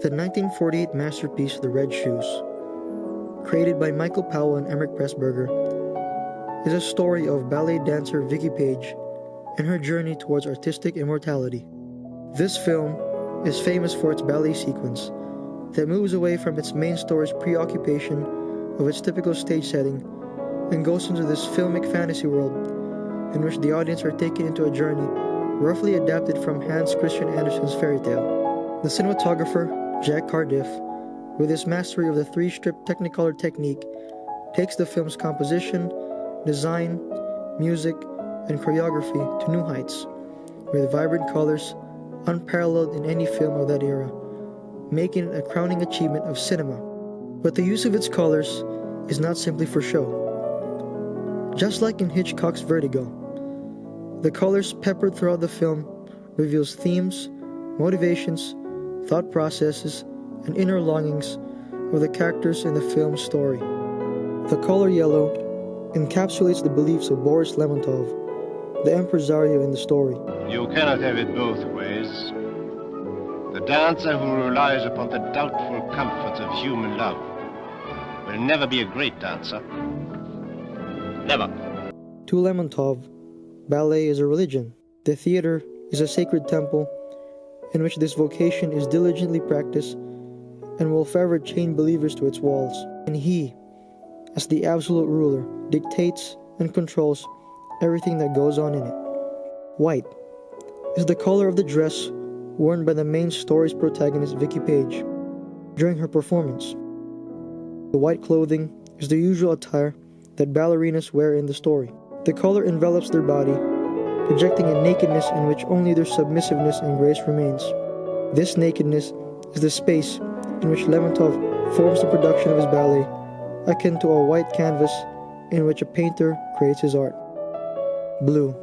The 1948 masterpiece The Red Shoes, created by Michael Powell and Emmerich Pressburger, is a story of ballet dancer Vicky Page and her journey towards artistic immortality. This film is famous for its ballet sequence that moves away from its main story's preoccupation of its typical stage setting and goes into this filmic fantasy world in which the audience are taken into a journey roughly adapted from Hans Christian Andersen's fairy tale. The cinematographer, Jack Cardiff, with his mastery of the three-strip Technicolor technique, takes the film's composition, design, music, and choreography to new heights, with vibrant colors unparalleled in any film of that era, making it a crowning achievement of cinema. But the use of its colors is not simply for show. Just like in Hitchcock's Vertigo, the colors peppered throughout the film reveals themes, motivations, thought processes, and inner longings of the characters in the film's story. The color yellow encapsulates the beliefs of Boris Lermontov, the impresario in the story. You cannot have it both ways. The dancer who relies upon the doubtful comforts of human love will never be a great dancer. Never. To Lermontov, ballet is a religion. The theater is a sacred temple in which this vocation is diligently practiced and will forever chain believers to its walls. And he, as the absolute ruler, dictates and controls everything that goes on in it. White is the color of the dress worn by the main story's protagonist Vicky Page during her performance. The white clothing is the usual attire that ballerinas wear in the story. The color envelops their body, projecting a nakedness in which only their submissiveness and grace remains. This nakedness is the space in which Lermontov forms the production of his ballet, akin to a white canvas in which a painter creates his art. Blue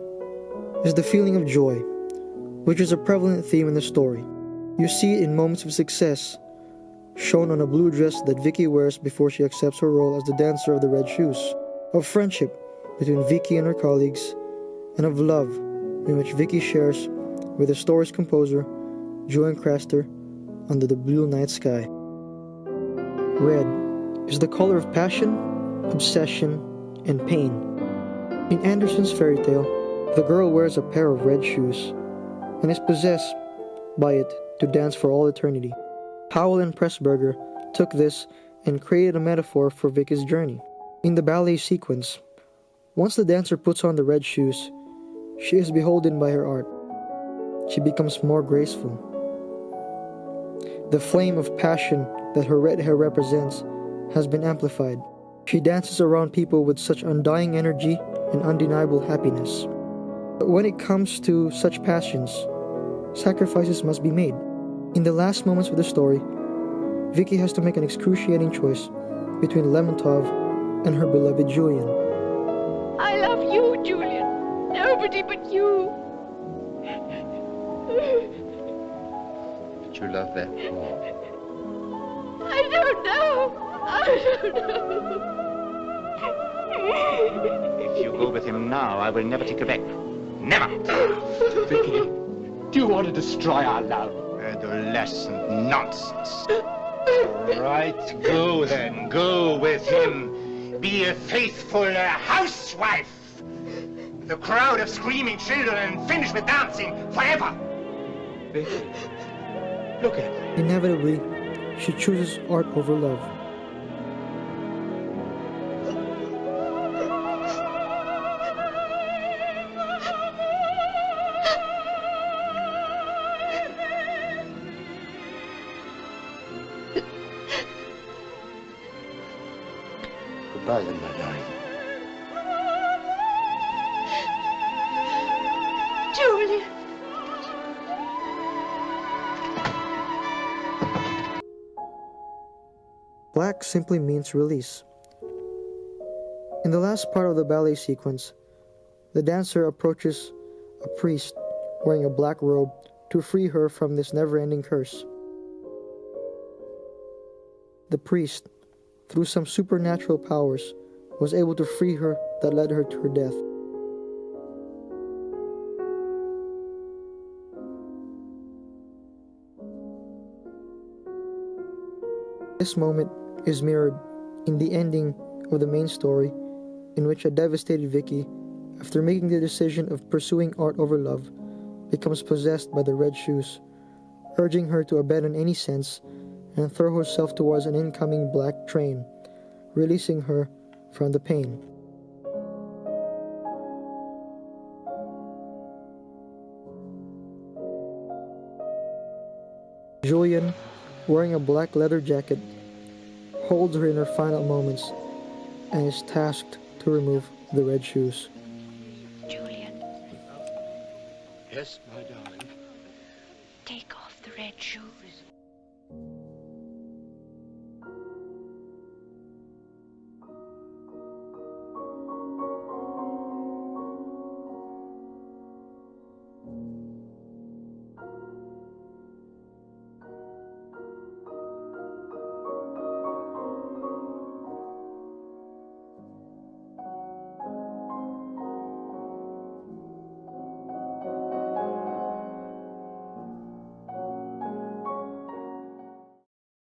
is the feeling of joy, which is a prevalent theme in the story. You see it in moments of success, shown on a blue dress that Vicky wears before she accepts her role as the dancer of the Red Shoes, of friendship between Vicky and her colleagues, and of love in which Vicky shares with the story's composer, Joan Craster, under the blue night sky. Red is the color of passion, obsession, and pain. In Andersen's fairy tale, the girl wears a pair of red shoes and is possessed by it to dance for all eternity. Powell and Pressburger took this and created a metaphor for Vicky's journey. In the ballet sequence, once the dancer puts on the red shoes, she is beholden by her art. She becomes more graceful. The flame of passion that her red hair represents has been amplified. She dances around people with such undying energy and undeniable happiness. But when it comes to such passions, sacrifices must be made. In the last moments of the story, Vicky has to make an excruciating choice between Lermontov and her beloved Julian. I love you, Julian. Nobody but you. But you love that more. I don't know. I don't know. If you go with him now, I will never take you back. Never! Vicky, do you want to destroy our love? Adolescent nonsense. All right, go then. Go with him. Be a faithful housewife. The crowd of screaming children and finish with dancing forever. Vicky, look at me. Inevitably, she chooses art over love. Goodbye then, my darling. Julian. Black simply means release. In the last part of the ballet sequence, the dancer approaches a priest wearing a black robe to free her from this never-ending curse. The priest, through some supernatural powers, was able to free her that led her to her death. This moment is mirrored in the ending of the main story, in which a devastated Vicky, after making the decision of pursuing art over love, becomes possessed by the red shoes, urging her to abandon any sense and throw herself towards an incoming black train, releasing her from the pain. Julian, wearing a black leather jacket, holds her in her final moments and is tasked to remove the red shoes. Julian, Yes, my darling. take off the red shoes.